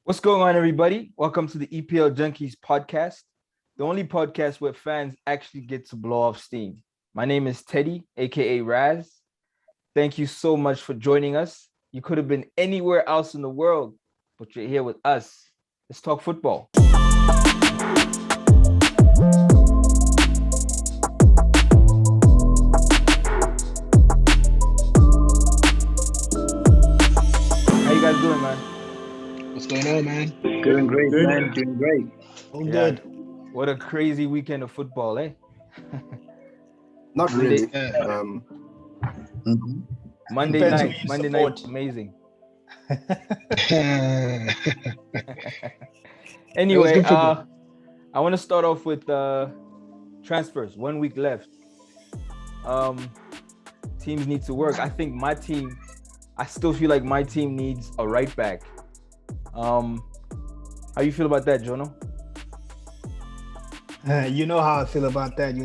What's going on, everybody? Welcome to the EPL Junkies podcast, the only podcast where fans actually get to blow off steam. My name is Teddy, aka Raz. Thank you so much for joining us. You could have been anywhere else in the world, but you're here with us. Let's talk football. How you guys doing, man? What's going on, man? Doing great, man. Doing great. All good. What a crazy weekend of football, eh? Not really. Monday night, amazing. Anyway, I want to start off with transfers. 1 week left. Teams need to work. I think I still feel like my team needs a right back. How you feel about that, Jono? You know how I feel about that.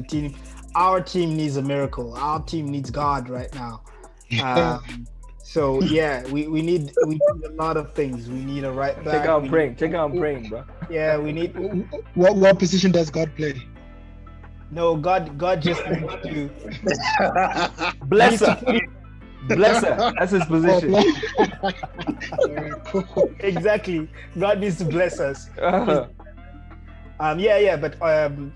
Our team needs a miracle. Our team needs God right now. So yeah, we need a lot of things. We need a right back. Check out praying, bro. Yeah, we need. What position does God play? No, God just needs to bless her. Bless her. That's his position. Exactly. God needs to bless us. But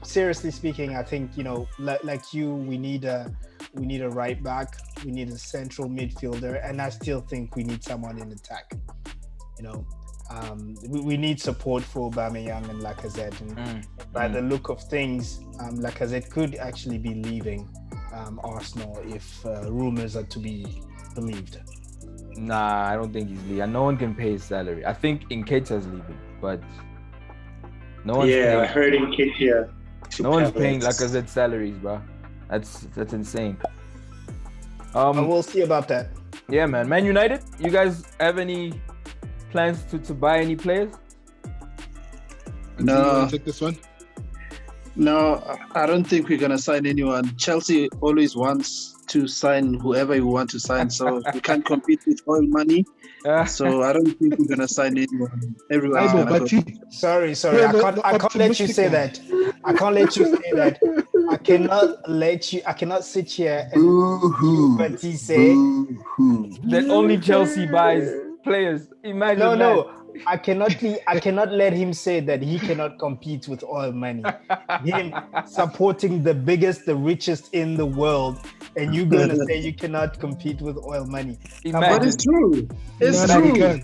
seriously speaking, I think like you, we need a right back, we need a central midfielder, and I still think we need someone in attack. We need support for Aubameyang and Lacazette, and by the look of things, Lacazette could actually be leaving Arsenal if rumors are to be believed. Nah, I don't think he's leaving. No one can pay his salary. I think Nketiah's leaving, but no one's I heard Nketiah. No one's paying Lacazette salaries, bro. That's insane. We'll see about that. Yeah, man. Man United, you guys have any plans to buy any players? No. Take this one. No, I don't think we're gonna sign anyone. Chelsea always wants to sign whoever you want to sign, so we can't compete with oil money. So I don't think we're gonna sign anyone. Everyone's gonna go. Sorry. I can't let you say that. I can't let you say that. I cannot sit here and say that only Chelsea buys players. Imagine No. I cannot let him say that he cannot compete with oil money. Him supporting the biggest, the richest in the world, and you're gonna say you cannot compete with oil money. But it's true. It's true.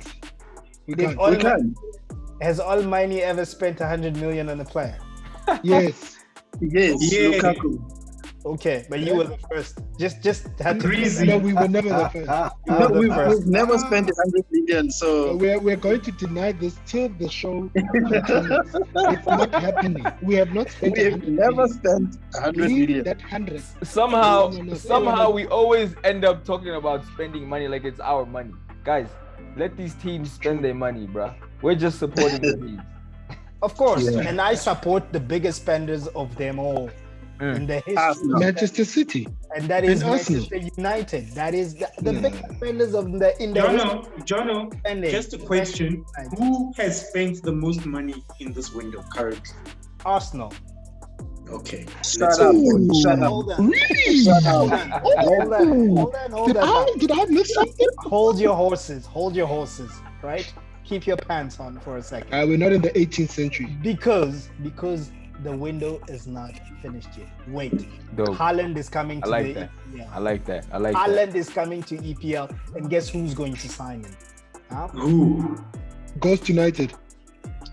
We can't. Has oil money ever spent 100 million on a player? Yes. Lukaku. Okay, but you were the first. Just had to. No, we were never the first. We've never spent 100 million, so we're going to deny this till the show continues. It's not happening. We have not spent. We've never spent 100 million. That 100. Somehow we always end up talking about spending money like it's our money. Guys, let these teams spend their money, bro. We're just supporting the teams. Of course, and I support the biggest spenders of them all. In the history, Manchester City, and that is Manchester United. That is the biggest spenders of the in the. Jono, just a question: who has spent the most money in this window currently? Arsenal. Okay. Shut up. Hold on. Really? Hold on. Did I miss something? Hold your horses. Right? Keep your pants on for a second. We're not in the 18th century. Because the window is not finished yet. Wait. Dope. Haaland is coming to EPL. EPL. I like that. Haaland is coming to EPL, and guess who's going to sign him? Huh? Who? Ghost United.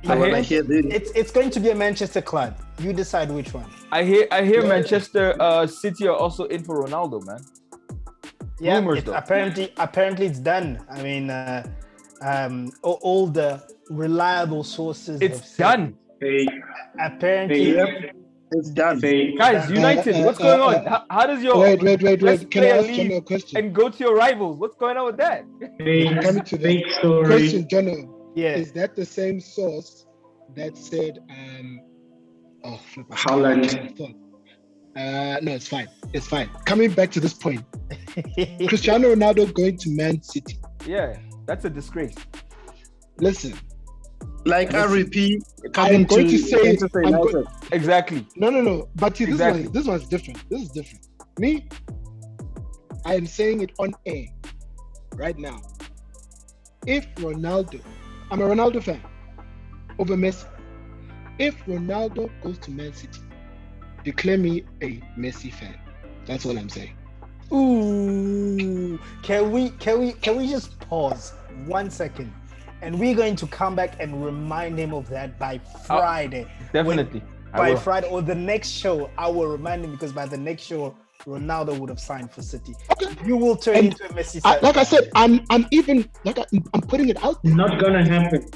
It's going to be a Manchester club. You decide which one. I hear Manchester City are also in for Ronaldo, man. Yeah, Rumors, apparently it's done. I mean, all the reliable sources. It's done. Apparently, it's done. Guys, United, what's going on? How does your wait? Can I ask Jono a question? And go to your rivals? What's going on with that? I'm coming to the question, Jono. Yeah. Is that the same source that said Haaland? No, it's fine. Coming back to this point, Cristiano Ronaldo going to Man City. Yeah, that's a disgrace. Listen, Like RP I'm going to say exactly. No. But see, this one's different. This is different. Me, I am saying it on air right now. If Ronaldo, I'm a Ronaldo fan over Messi. If Ronaldo goes to Man City, declare me a Messi fan. That's all I'm saying. Ooh, can we just pause 1 second, and we're going to come back and remind him of that by Friday. Definitely. By Friday or the next show, I will remind him, because by the next show, Ronaldo would have signed for City. You will turn into a Messi fan. Like I said, I'm even like I'm putting it out there. Not gonna happen.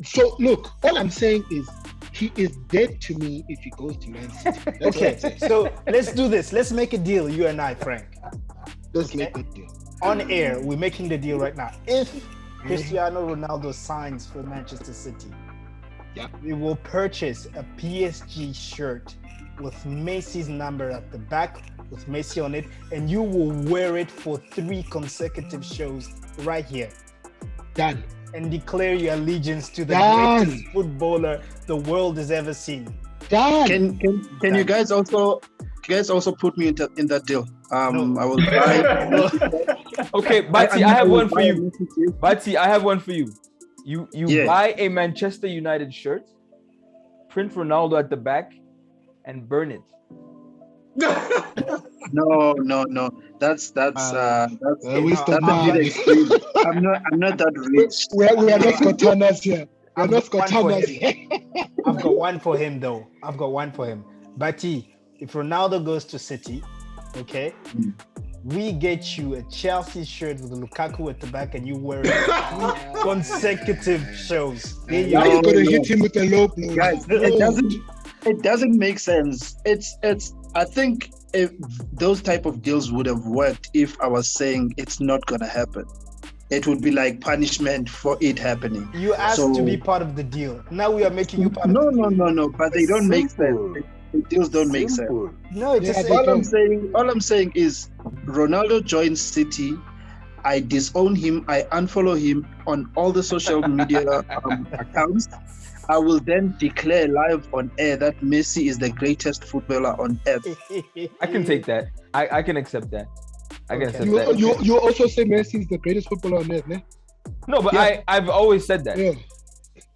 So look, all I'm saying is he is dead to me if he goes to Man City. That's Okay, so let's do this. Let's make a deal, you and I, Frank. Let's make a deal. On air, we're making the deal right now. If Cristiano Ronaldo signs for Manchester City, we will purchase a PSG shirt with Messi's number at the back, with Messi on it, and you will wear it for 3 consecutive shows right here. Done. And declare your allegiance to the greatest footballer the world has ever seen. Done. Can you guys also put me in that deal? I will buy. Okay, Bati, I have one for you. Bati, I have one for you. You buy a Manchester United shirt, print Ronaldo at the back, and burn it. No. That's a bit extreme. I'm not that rich. We are not Scotanas here. I've got one for him though. Bati, if Ronaldo goes to City, okay, we get you a Chelsea shirt with Lukaku at the back, and you wear it consecutive shows. Now you're gonna hit him with a low blow. Guys, it doesn't make sense. I think if those type of deals would have worked if I was saying it's not gonna happen. It would be like punishment for it happening. You asked to be part of the deal. Now we are making you part of the deal. No. But they don't make sense. The deals don't make sense. No, it's just all I'm saying is Ronaldo joins City. I disown him. I unfollow him on all the social media accounts. I will then declare live on air that Messi is the greatest footballer on earth. I can take that. I can accept that. You also say Messi is the greatest footballer on earth, ne? No, but I've always said that. Yeah.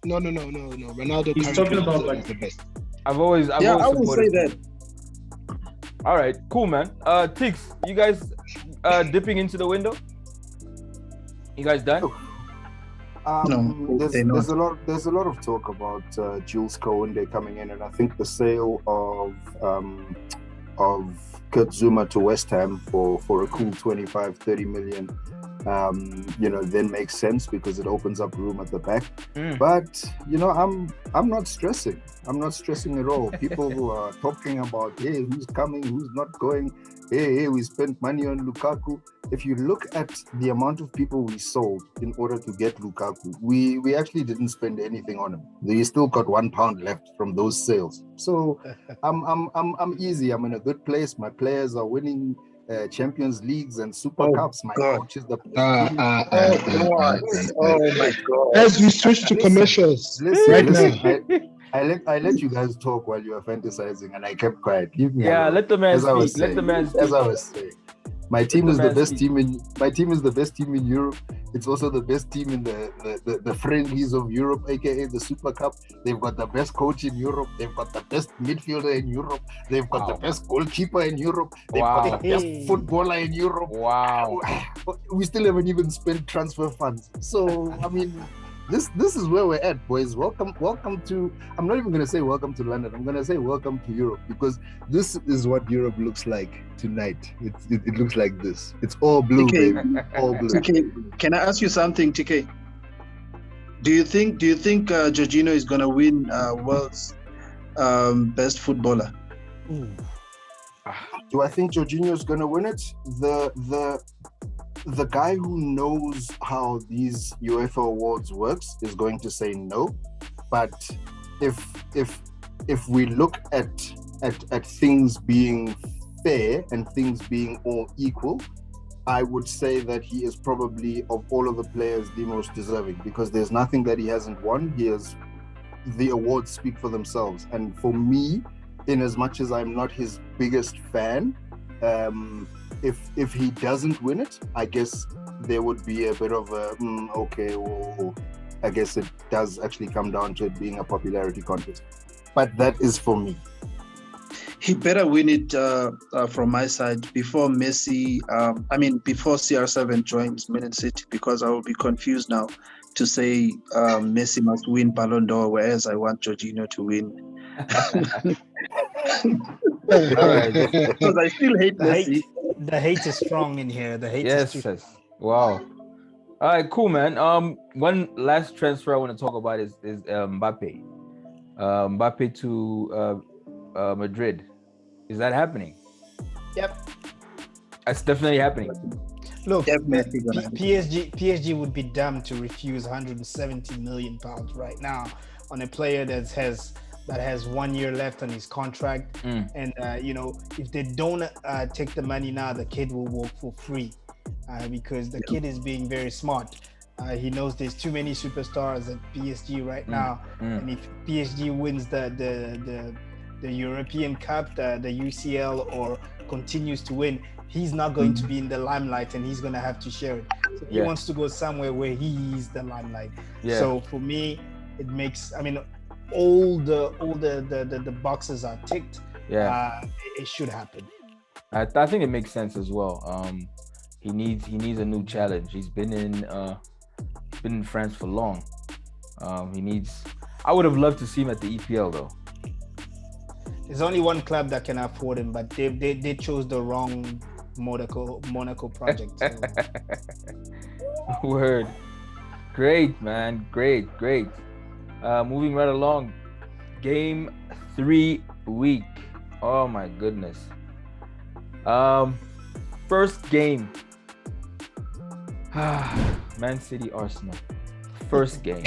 No. Ronaldo. He's talking about like the best. I will say that. All right, cool, man. Tix, you guys dipping into the window? You guys done? No, there's a lot of talk about Jules Kounde coming in, and I think the sale of Kurt Zuma to West Ham for a cool 25-30 million then makes sense because it opens up room at the back. But I'm not stressing. I'm not stressing at all. People who are talking about, hey, who's coming, who's not going, hey, we spent money on Lukaku. If you look at the amount of people we sold in order to get Lukaku, we actually didn't spend anything on him. We still got £1 left from those sales. So I'm easy. I'm in a good place. My players are winning Champions Leagues and Super Cups. My coach is the oh my God. As we switch to commercials now. I let you guys talk while you were fantasizing, and I kept quiet. Let the man speak. Let the man speak. As I was saying, my team is the best team in Europe. It's also the best team in the friendlies of Europe, aka the Super Cup. They've got the best coach in Europe. They've got the best midfielder in Europe. They've got the best goalkeeper in Europe. They've got the best footballer in Europe. Wow. We still haven't even spent transfer funds. So I mean, this is where we're at, boys. Welcome to, I'm not even going to say welcome to London. I'm going to say welcome to Europe, because this is what Europe looks like tonight. It looks like this. It's all blue, TK, baby. All blue. TK, can I ask you something, TK? Do you think Jorginho is going to win world's best footballer? Do I think Jorginho is going to win it? The guy who knows how these UEFA awards works is going to say no. But if we look at things being fair and things being all equal, I would say that he is probably, of all of the players, the most deserving, because there's nothing that he hasn't won. The awards speak for themselves. And for me, in as much as I'm not his biggest fan, if he doesn't win it, I guess there would be a bit of a I guess it does actually come down to it being a popularity contest. But that is for me. He better win it from my side before Messi. Before CR7 joins Man City, because I will be confused now to say Messi must win Ballon d'Or, whereas I want Jorginho to win. All right. Because I still hate Messi. The hate is strong in here. The hate is strong. Yes. Wow. All right, cool, man. One last transfer I want to talk about is Mbappe. Mbappe to Madrid. Is that happening? Yep. That's definitely happening. Look, Definitely PSG would be dumb to refuse 170 million pounds right now on a player that has 1 year left on his contract. And if they don't take the money now, the kid will walk for free because the kid is being very smart. He knows there's too many superstars at PSG right now, and if PSG wins the European Cup, the UCL, or continues to win, he's not going to be in the limelight, and he's going to have to share it. So he wants to go somewhere where he is the limelight. So for me, it makes, all the boxes are ticked. It should happen. I think it makes sense as well. He needs a new challenge. He's been in France for long. I would have loved to see him at the EPL though. There's only one club that can afford him, but they chose the wrong Monaco project. So. Word. Great, man. Great. Moving right along. Game 3 week. Oh my goodness. First game. Man City Arsenal. First game.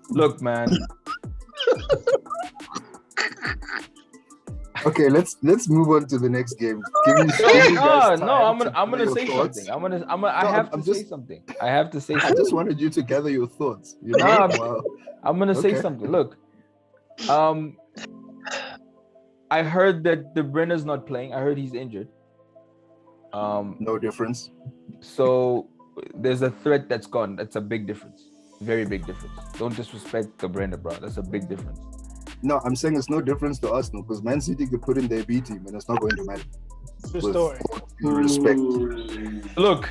Look, man. Okay, let's move on to the next game. I'm gonna say something. I have to say something. I just wanted you to gather your thoughts. I'm gonna say something. Look, I heard that De Bruyne's not playing. I heard he's injured. No difference. So there's a threat that's gone. That's a big difference. Very big difference. Don't disrespect De Bruyne, bro. That's a big difference. No, I'm saying it's no difference to Arsenal because Man City could put in their B team and it's not going to matter. True story. Respect. Look,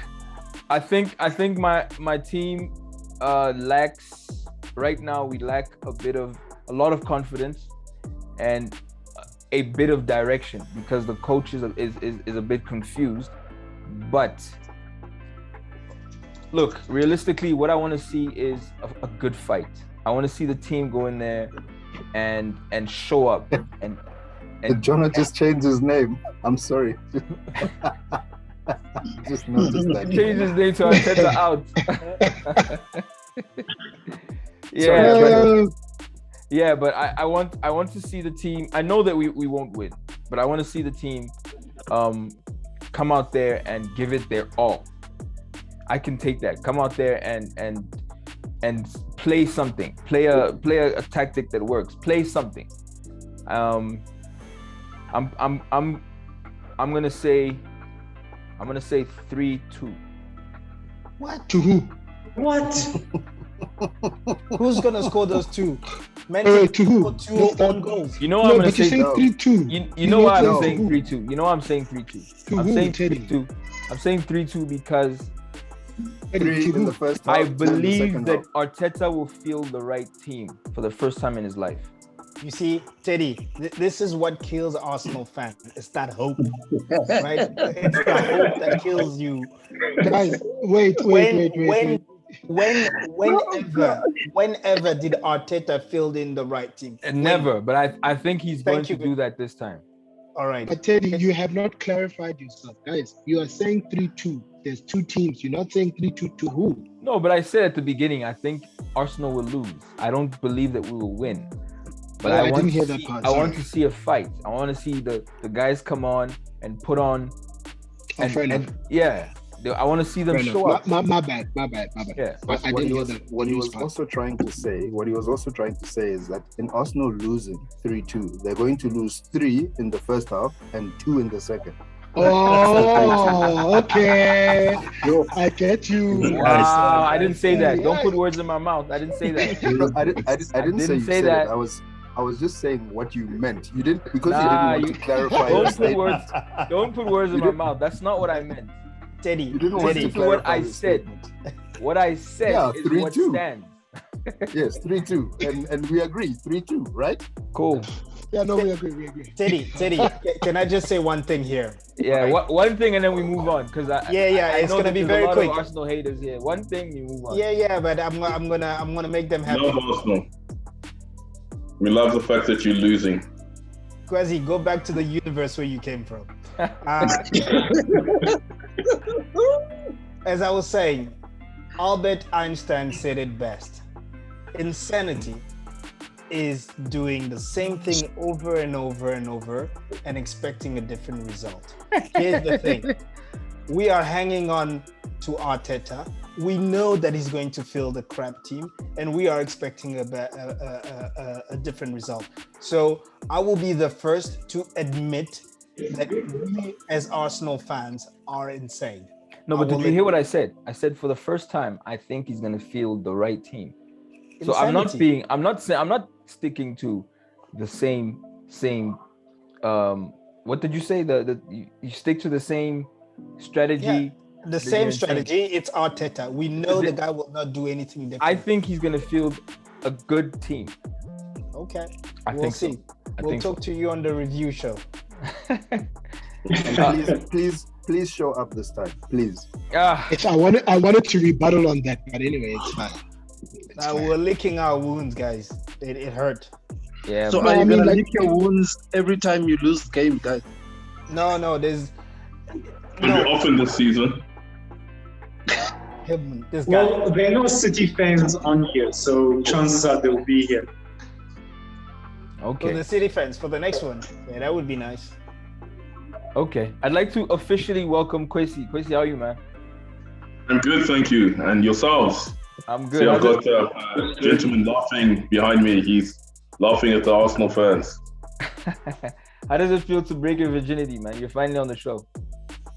I think my team lacks right now. We lack a lot of confidence and a bit of direction because the coach is a bit confused. But look, realistically, what I want to see is a good fight. I want to see the team go in there and show up. And Jonah just changed his name. I'm sorry. Just noticed that. Change his name to Arteta out. Yeah, but I want to see the team. I know that we won't win, but I want to see the team come out there and give it their all. I can take that. Come out there and play something. Play a tactic that works. Play something. I'm gonna say 3-2. What? To who? What? Who's gonna score those two? To who? Two own goals. You know what I'm gonna say? 3-2. You know why I'm saying 3-2? You know why I'm saying 3-2? I'm saying Teddy? 3-2. I'm saying 3-2 because 3 in the first half. I 2 in the believe second that half. Arteta will field the right team for the first time in his life. You see, Teddy, this is what kills Arsenal fans. It's that hope, right? It's the hope that kills you. Guys, wait. Whenever did Arteta field in the right team? Never, but I think he's going to do that this time. All right. But Teddy, you have not clarified yourself. Guys, you are saying 3-2. There's 2 teams. You're not saying 3-2 to who? No, but I said at the beginning, I think Arsenal will lose. I don't believe that we will win. But I didn't hear that part. I want to see a fight. I want to see the guys come on and put on. And yeah, I want to see them show up. My bad. Yeah, I didn't hear that. What he was also trying to say is that in Arsenal losing 3-2, they're going to lose 3 in the first half and 2 in the second. Oh, okay. I get you. Wow, I didn't say that. Don't put words in my mouth. I didn't say that. I didn't say that. I was just saying what you meant. You didn't because you didn't want to clarify. Don't put words in my mouth. That's not what I meant. Teddy, you didn't want to clarify what I said. What I said is 3-2. What stands. Yes, 3-2, and we agree 3-2, right? Cool. Yeah, no, we agree. Teddy, can I just say one thing here? Yeah, right? one thing, and then we move on because it's gonna be very quick. Of Arsenal haters here. One thing, we move on. Yeah, but I'm gonna make them happy. Love Arsenal. We love the fact that you're losing. Kwesi, go back to the universe where you came from. As I was saying, Albert Einstein said it best. Insanity is doing the same thing over and over and over and expecting a different result. Here's the thing. We are hanging on to Arteta. We know that he's going to fill the crap team, and we are expecting a different result. So I will be the first to admit that we as Arsenal fans are insane. No, but did you hear what I said? I said for the first time, I think he's going to field the right team. So insanity. I'm not sticking to the same what did you say? You stick to the same strategy. Yeah, the same strategy. It's Arteta. We know the guy will not do anything different. I think he's going to field a good team. Okay. We'll see. We'll talk to you on the review show. Please show up this time, please. I wanted to rebuttal on that, but anyway, it's fine. We're licking our wounds, guys. It hurt. Yeah. So are you gonna lick your wounds every time you lose the game, guys? No. There's. Often this season. This guy. Well, there are no City fans on here, so chances are they'll be here. Okay. For the City fans, for the next one, yeah, that would be nice. Okay, I'd like to officially welcome Kwesi. Kwesi, how are you, man? I'm good, thank you. And yourselves? I'm good. See, I've got a gentleman laughing behind me. He's laughing at the Arsenal fans. How does it feel to break your virginity, man? You're finally on the show.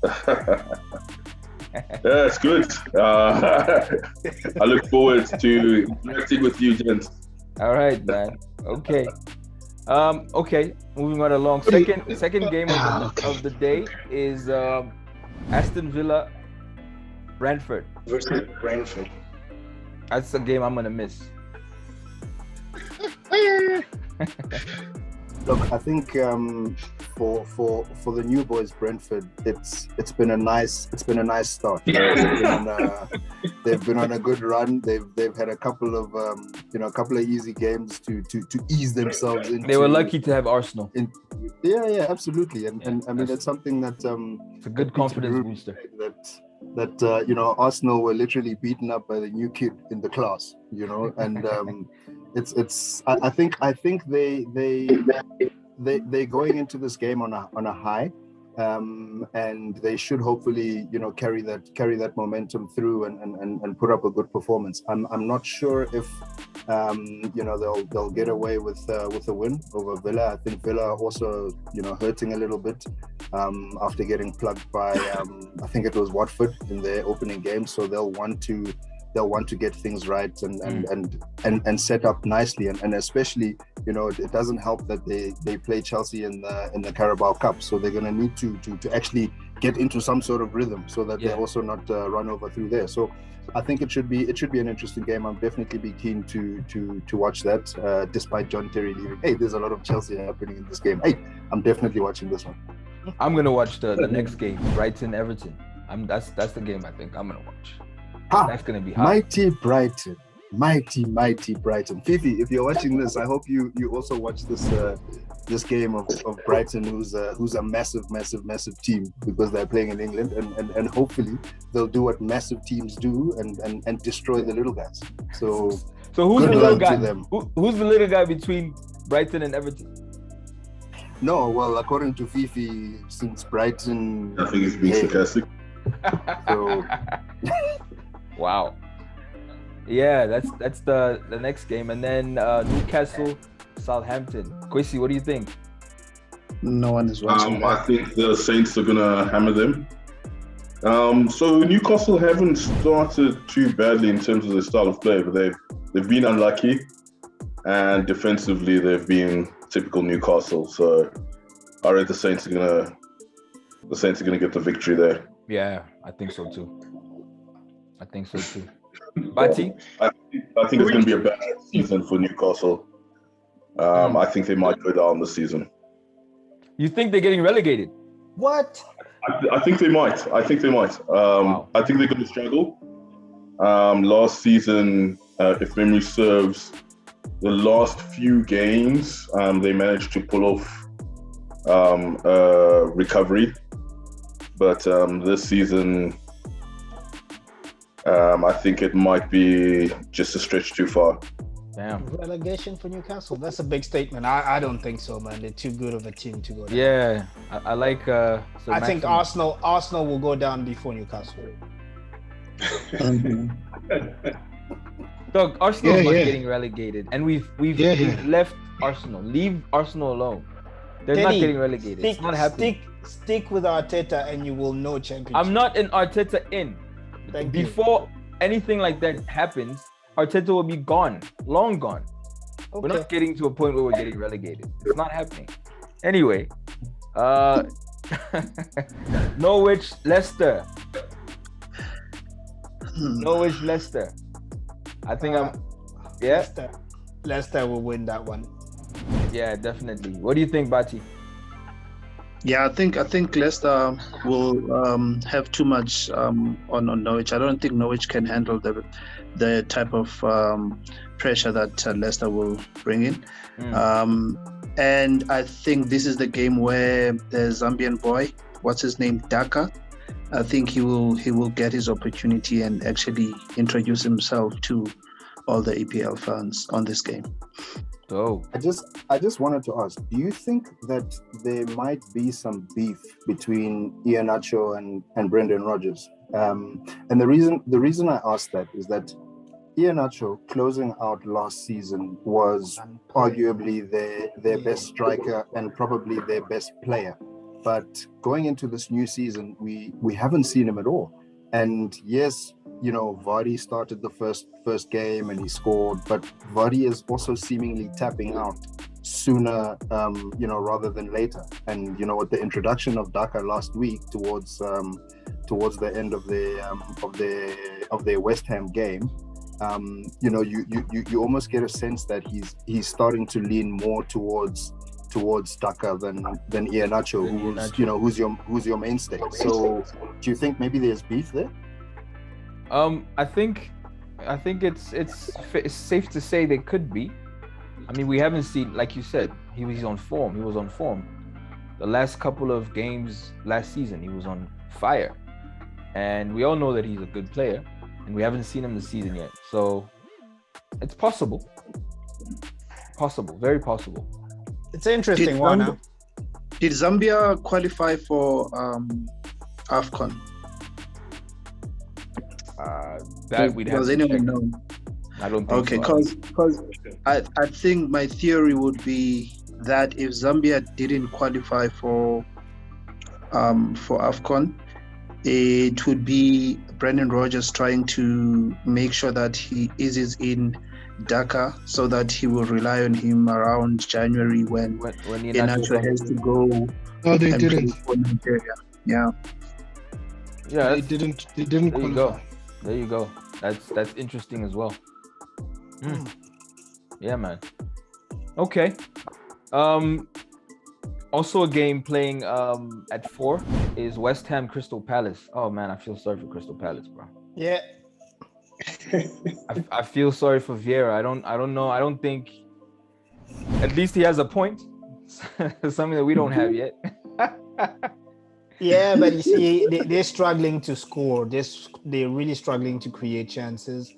Yeah, it's good. I look forward to interacting with you, gents. All right, man. Okay. Okay, moving right along. Second game of the day is Aston Villa Brentford versus Brentford. That's a game I'm gonna miss. Look, I think for the new boys Brentford, it's been a nice start. They've been on a good run. They've had a couple of easy games to ease themselves into. They were lucky to have Arsenal. Yeah, absolutely. And I mean, it's something that it's a good confidence booster. That Arsenal were literally beaten up by the new kid in the class, and I think they're going into this game on a high, and they should hopefully carry that momentum through and put up a good performance. I'm not sure if they'll get away with a win over Villa. I think Villa also hurting a little bit after getting plugged by I think it was Watford in their opening game, so they'll want to get things right and set up nicely, and especially it doesn't help that they play Chelsea in the Carabao Cup, so they're going to need to actually get into some sort of rhythm so that they're also not run over through there. So I think it should be an interesting game. I'm definitely be keen to watch that, despite John Terry leaving. Hey, there's a lot of Chelsea happening in this game. Hey, I'm definitely watching this one. I'm gonna watch the next game, Brighton Everton. That's the game I think I'm gonna watch. That's gonna be hot. Mighty Brighton. Fifi, if you're watching this, I hope you also watch this game of Brighton, who's a massive team, because they're playing in England, and hopefully they'll do what massive teams do and destroy the little guys. So who's the little guy? Who's the little guy between Brighton and Everton? No, well, according to Fifi, since Brighton, I think it's being sarcastic. So wow. Yeah, that's the next game, and then Newcastle, Southampton. Kwesi, what do you think? No one is watching I that. think the Saints are gonna hammer them. So Newcastle haven't started too badly in terms of their style of play, but they've been unlucky, and defensively they've been typical Newcastle. So I reckon the Saints are gonna get the victory there. Yeah, I think so too. Bati? I think it's gonna be a bad season for Newcastle. I think they might go down this season. You think they're getting relegated? What? I think they might. Wow. I think they're going to struggle. Last season, if memory serves, the last few games, they managed to pull off recovery. But this season, I think it might be just a stretch too far. Damn. Relegation for Newcastle? That's a big statement. I don't think so, man. They're too good of a team to go down. Yeah, I like. I think Arsenal will go down before Newcastle. Look, Arsenal's not getting relegated, and we've left Arsenal. Leave Arsenal alone. They're not getting relegated. It's not happening. Stick with Arteta, and you will know championship. I'm not an Arteta in. Before anything like that happens, Arteta will be gone, long gone. Okay. We're not getting to a point where we're getting relegated. It's not happening. Anyway, Norwich, Leicester. Norwich, Leicester. I think Leicester will win that one. Yeah, definitely. What do you think, Bati? Yeah, I think Leicester will have too much on Norwich. I don't think Norwich can handle the type of pressure that Leicester will bring in. And I think this is the game where the Zambian boy, what's his name, Daka, I think he will get his opportunity and actually introduce himself to all the EPL fans on this game. Oh. I just wanted to ask, do you think that there might be some beef between Iheanacho and Brendan Rodgers? And the reason I asked that is that Iheanacho closing out last season was arguably their best striker and probably their best player. But going into this new season, we haven't seen him at all. And yes, you know, Vardy started the first game and he scored, but Vardy is also seemingly tapping out sooner, rather than later. And you know, with the introduction of Daka last week towards the end of their West Ham game, you almost get a sense that he's starting to lean more towards Daka than Iheanacho, who's your mainstay. So do you think maybe there's beef there? I think it's safe to say there could be. I mean, we haven't seen, like you said, he was on form. The last couple of games last season, he was on fire, and we all know that he's a good player, and we haven't seen him this season yet. So it's possible, very possible. It's an interesting one. Did Zambia qualify for AFCON? That we'd have Does to anyone check. know? I don't think so. Okay, because I think my theory would be that if Zambia didn't qualify for AFCON, it would be Brendan Rodgers trying to make sure that he eases in Daka so that he will rely on him around January when Iheanacho has to go. No, they didn't. For Nigeria. Yeah, they didn't. There you go. There you go. That's interesting as well. Yeah, man. Okay. Also a game playing at 4 is West Ham Crystal Palace. Oh man, I feel sorry for Crystal Palace, bro. Yeah. I feel sorry for Vieira. I don't know. I don't think. At least he has a point. Something that we don't have yet. Yeah, but you see, they're struggling to score. They're really struggling to create chances.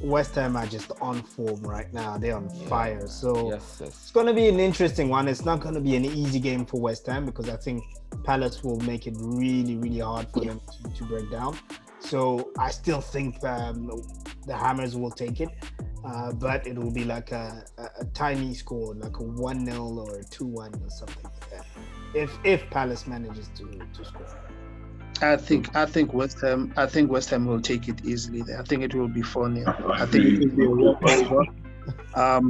West Ham are just on form right now. They're on fire. So yes. It's going to be an interesting one. It's not going to be an easy game for West Ham because I think Palace will make it really, really hard for them to break down. So I still think the Hammers will take it. But it will be like a tiny score, like a 1-0 or a 2-1 or something like that. If Palace manages to score. I think West Ham will take it easily there. I think it will be 4-0. I think it will be a walkover.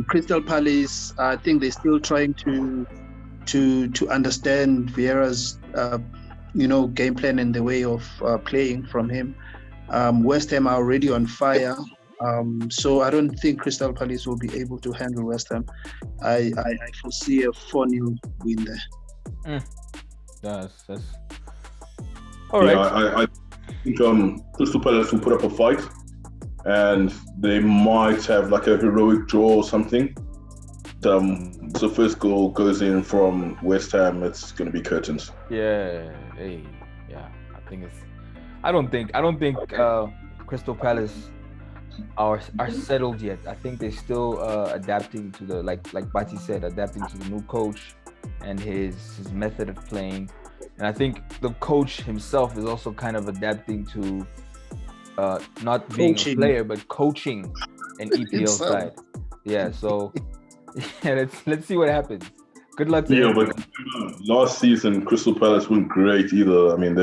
Crystal Palace, I think they're still trying to understand Vieira's game plan and the way of playing from him. West Ham are already on fire. So I don't think Crystal Palace will be able to handle West Ham. I foresee a 4-0 win there. That's all right. I think Crystal Palace will put up a fight, and they might have like a heroic draw or something. The first goal goes in from West Ham. It's going to be curtains. Yeah. I don't think Crystal Palace are settled yet. I think they're still adapting to the like Bati said, adapting to the new coach and his method of playing. And I think the coach himself is also kind of adapting to not being a player but coaching an EPL side. Yeah, so let's see what happens. Good luck to him. But last season Crystal Palace weren't great either. I mean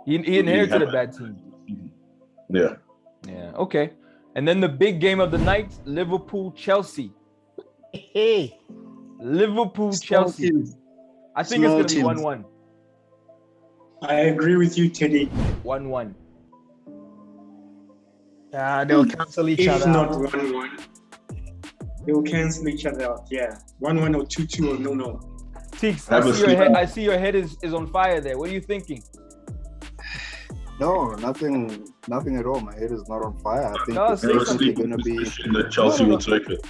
he inherited a bad team. Yeah. Okay. And then the big game of the night, Liverpool-Chelsea. Hey. Liverpool-Chelsea. I think it's going to be 1-1. I agree with you, Teddy. 1-1. They'll cancel each other out. If not 1-1. They will cancel each other out, yeah. 1-1 or 2-2 or no. Tix, I see your head is on fire there. What are you thinking? No, nothing at all. My head is not on fire. I think it's definitely going to be that Chelsea will take it.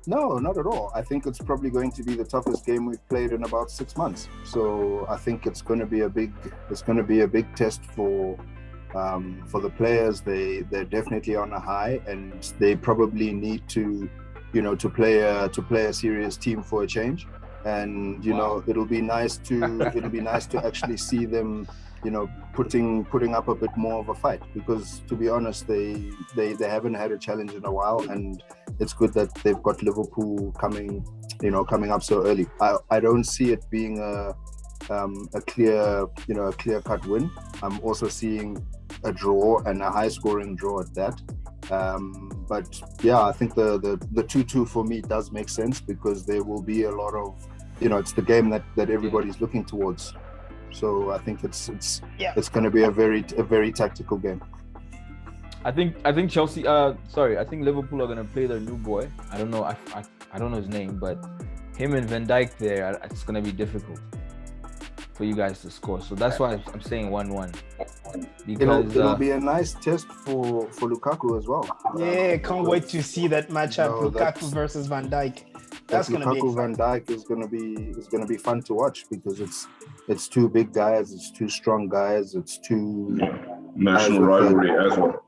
No, not at all. I think it's probably going to be the toughest game we've played in about 6 months. So I think it's going to be a big test for the players. They're definitely on a high, and they probably need to play a serious team for a change. And it'll be nice to actually see them putting up a bit more of a fight, because to be honest they haven't had a challenge in a while, and it's good that they've got Liverpool coming up so early. I don't see it being a clear-cut win. I'm also seeing a draw, and a high-scoring draw at that. But yeah, I think the 2-2 for me does make sense, because there will be a lot of it's the game that everybody's looking towards. So I think it's going to be a very tactical game. I think Chelsea. I think Liverpool are going to play their new boy. I don't know. I don't know his name, but him and Van Dijk there. It's going to be difficult for you guys to score. So that's why I'm saying 1-1. Because it'll be a nice test for Lukaku as well. Yeah, can't wait to see that matchup. Lukaku versus Van Dijk. That's going to be Lukaku Van Dijk is going to be fun to watch, because it's two big guys, it's two strong guys, it's two national rivalry as well.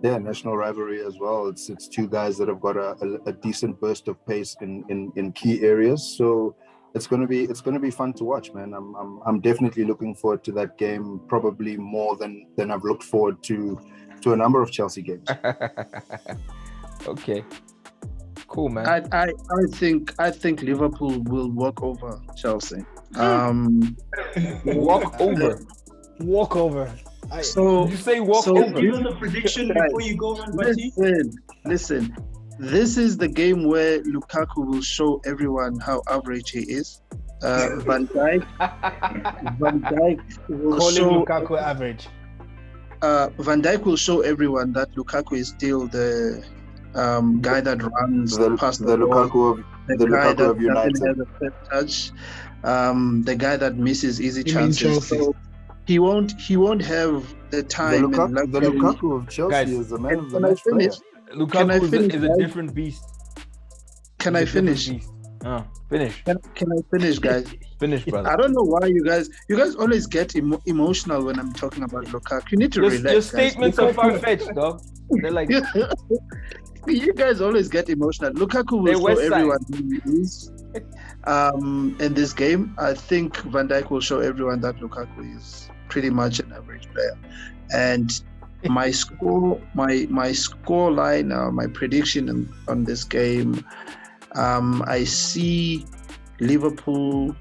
Yeah, national rivalry as well. It's two guys that have got a decent burst of pace in key areas. So it's gonna be fun to watch, man. I'm definitely looking forward to that game, probably more than I've looked forward to a number of Chelsea games. Okay. Cool, man. I think Liverpool will walk over Chelsea. Walk over. So you say walk over. You know the prediction before you go on, Bati? Listen. This is the game where Lukaku will show everyone how average he is. Van Dijk will show Lukaku average. Van Dijk will show everyone that Lukaku is still the guy that runs past the ball, the guy Lukaku of United. Touch, the guy that misses easy chances. So he won't have the time. The Lukaku of Chelsea Guys, is a man of the match player. Lukaku is a different beast. Can I finish? Finish. Can I finish, guys? Finish, brother. I don't know why you guys always get emotional when I'm talking about Lukaku. You need to relax. Your statements are far-fetched, dog. They're like you guys always get emotional. Lukaku will show everyone who he is. In this game, I think Van Dijk will show everyone that Lukaku is pretty much an average player. And my score line, my prediction on this game, I see Liverpool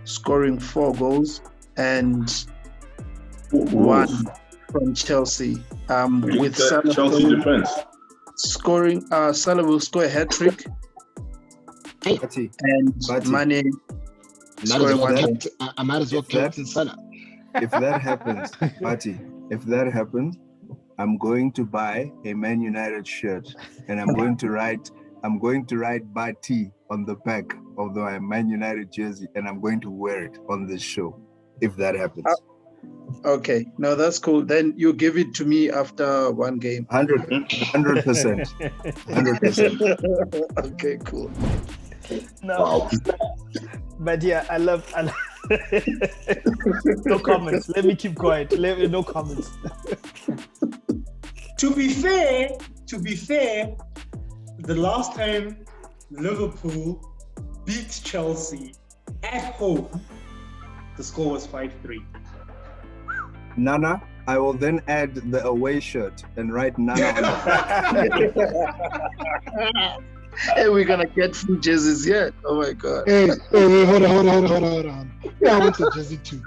scoring 4 goals and 1 from Chelsea. With Salah Chelsea defense scoring, Salah will score a hat-trick. And Mane scoring 1 goal. I might as well captain Salah. If that happens, if that happens, I'm going to buy a Man United shirt and I'm going to write Bati on the back of the Man United jersey, and I'm going to wear it on this show if that happens. Okay, no, that's cool. Then you give it to me after 1 game. 100%. 100%. Okay, cool. No, but yeah, I love no comments. Let me keep quiet. No comments. To be fair, the last time Liverpool beat Chelsea at home, the score was 5-3. Nana, I will then add the away shirt and write Nana on it. Hey, we're gonna get free jerseys yet. Oh my god. Hey, hold on. Yeah, I want a jersey too.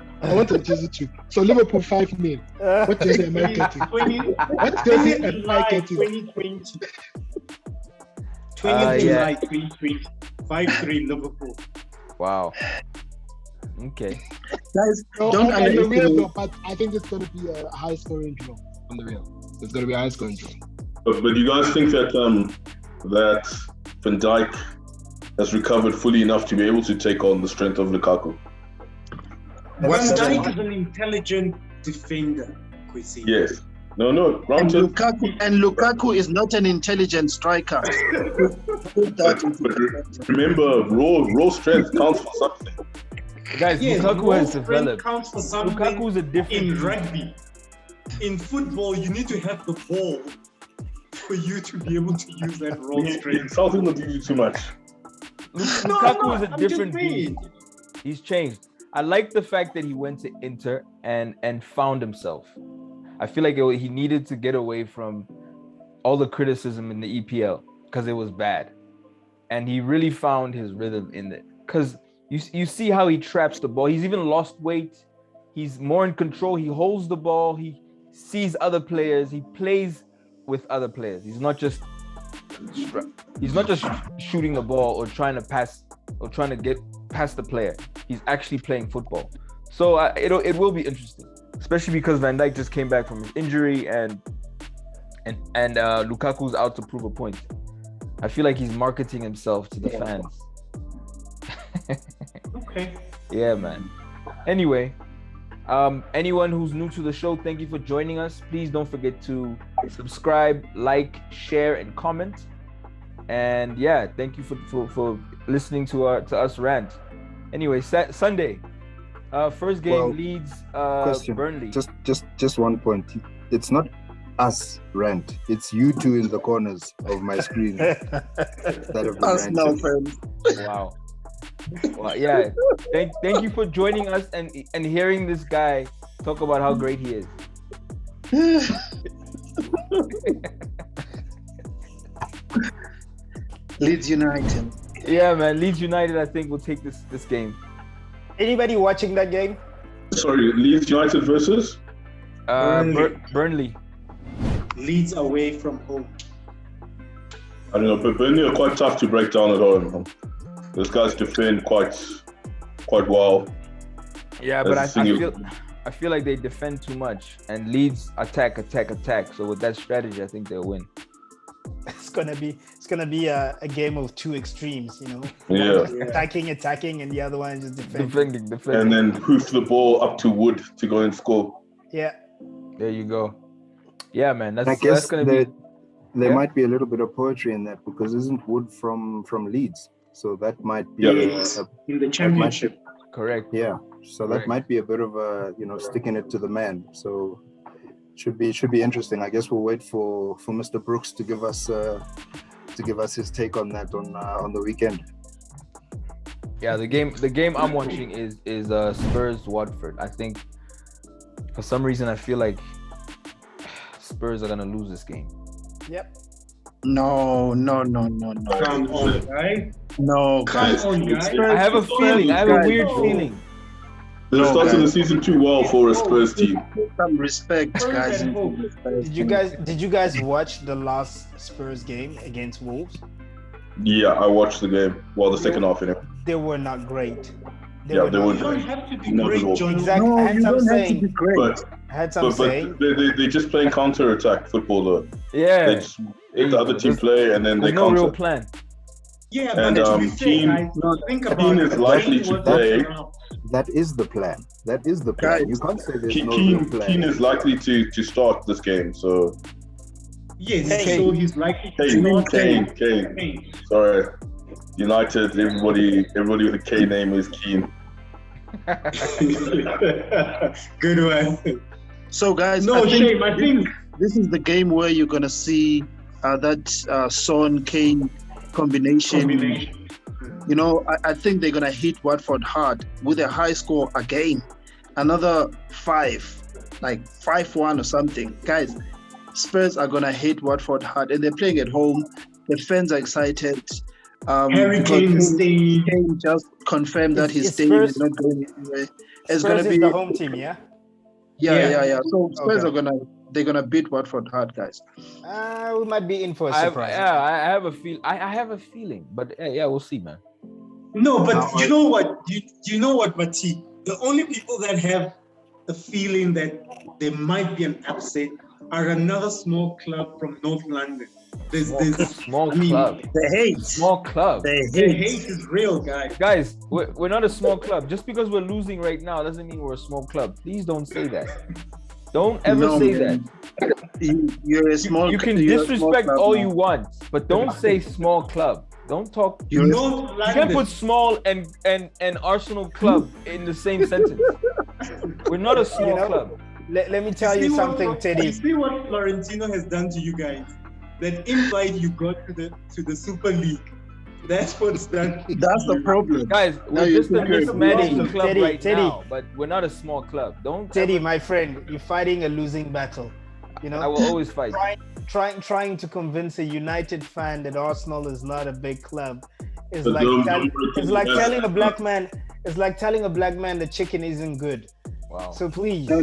So Liverpool 5-0. What jersey am I getting? What jersey am I getting? 2020. 20th July 2020. 5-3 Liverpool. Wow. Okay. Guys, don't on the real underestimate. though, but I think it's gonna be a high scoring draw. On the real. It's gonna be a high scoring draw. But you guys think that that Van Dijk has recovered fully enough to be able to take on the strength of Lukaku? Van Dijk is an intelligent defender, Kwesi. Yes. No, And granted. Lukaku is not an intelligent striker. But remember, raw strength counts for something. Guys, Yes, Lukaku has strength developed. counts for something. Lukaku's a different in breed. rugby. In football, you need to have the ball for you to be able to use that raw strength. Insulting not you too much. Lukaku is a I'm different just breed. saying. He's changed. I like the fact that he went to Inter and found himself. I feel like he needed to get away from all the criticism in the EPL because it was bad. And he really found his rhythm in it. Because you see how he traps the ball. He's even lost weight. He's more in control. He holds the ball. He sees other players. He plays with other players. He's not just shooting the ball or trying to pass or trying to get past the player. He's actually playing football. So it will be interesting, especially because Van Dijk just came back from his injury and Lukaku's out to prove a point. I feel like he's marketing himself to the fans. Okay. Yeah, man. Anyway, anyone who's new to the show, thank you for joining us. Please don't forget to subscribe, like, share, and comment. And yeah, thank you for listening to us rant. Anyway, Sunday, first game, Leeds, Burnley. Just one point. It's not us rant. It's you two in the corners of my screen that have been Us now, ranting. friends. Wow. Well, yeah. Thank you for joining us and hearing this guy talk about how great he is. Leeds United. Yeah, man. Leeds United, I think, will take this game. Anybody watching that game? Sorry, Leeds United versus? Burnley. Leeds away from home. I don't know, but Burnley are quite tough to break down at home. Those guys defend quite well. Yeah, but I feel like they defend too much and Leeds attack. So with that strategy, I think they'll win. It's gonna be a game of two extremes, you know. Yeah. Attacking, and the other one is just defending. Defending. And then hoof the ball up to Wood to go and score. Yeah. There you go. Yeah, man. I guess that's gonna be. there might be a little bit of poetry in that because isn't Wood from Leeds? So that might be in the championship. Correct. Yeah. So that might be a bit of a, sticking it to the man. So should be interesting. I guess we'll wait for Mr. Brooks to give us his take on that on the weekend. Yeah, the game I'm watching is Spurs Watford. I think for some reason I feel like Spurs are gonna lose this game. Yep. No. Come on, guys. No, guys. Come on, guys. I have a feeling. I have a weird feeling. They're starting the season too well for a Spurs team. Some respect, guys. Did you guys watch the last Spurs game against Wolves? Yeah, I watched the game. Well, the second half, anyway. They were not great. They were You don't great. have to be Not at all. great, John. Exactly. No, I had you some don't have to saying. be great. But they're just playing counter-attack football, though. Yeah. They just let the other team play, and then they There's no counter. real plan. Yeah, And, but to be fair, Keane- guys, think about Keane it. is likely to Keane was play. around. That is the plan. Guys, You can't say there's no real plan. Keane is likely to start this game, so Yes, Kane. so he's likely to Kane. Sorry, United. Everybody with a K name is Keane. Good one. So, guys, No, shame. I think this is the game where you're gonna see that Son Kane combination. I think they're gonna hit Watford hard with a high score again. Another 5-1 or something. Guys, Spurs are gonna hit Watford hard, and they're playing at home. The fans are excited. Harry Kane is staying. Kane just confirmed that he's Is staying. Spurs- He's not going anywhere. It's Spurs gonna is be the home team, yeah? Yeah. So Spurs Okay. they're gonna beat Watford hard, guys. We might be in for a I surprise. have a feel. I have a feeling, but yeah, we'll see, man. No, but you know what? You know what, Mati? The only people that have the feeling that there might be an upset are another small club from North London. There's Small I mean, club. The hate. Small club. The the hate. hate is real, guys. Guys, we're not a small club. Just because we're losing right now doesn't mean we're a small club. Please don't say that. Don't ever say that. You're a small. You can you're a small disrespect club all now. you want, but don't say small club. Don't talk. You're North You can't London. put small and Arsenal club in the same sentence. We're not a small club. Let me tell you something, Teddy. You see what Florentino has done to you guys? That invite you got to the Super League. That's what's done. That's the problem. Guys, Now we're you just a think you're a mismanaged problem. club Teddy, right Teddy. now, but we're not a small club. Don't Teddy, ever- my friend, you're fighting a losing battle. I will always fight. Trying to convince a United fan that Arsenal is not a big club is But like don't it's like telling a black man the chicken isn't good. Wow. So please, No.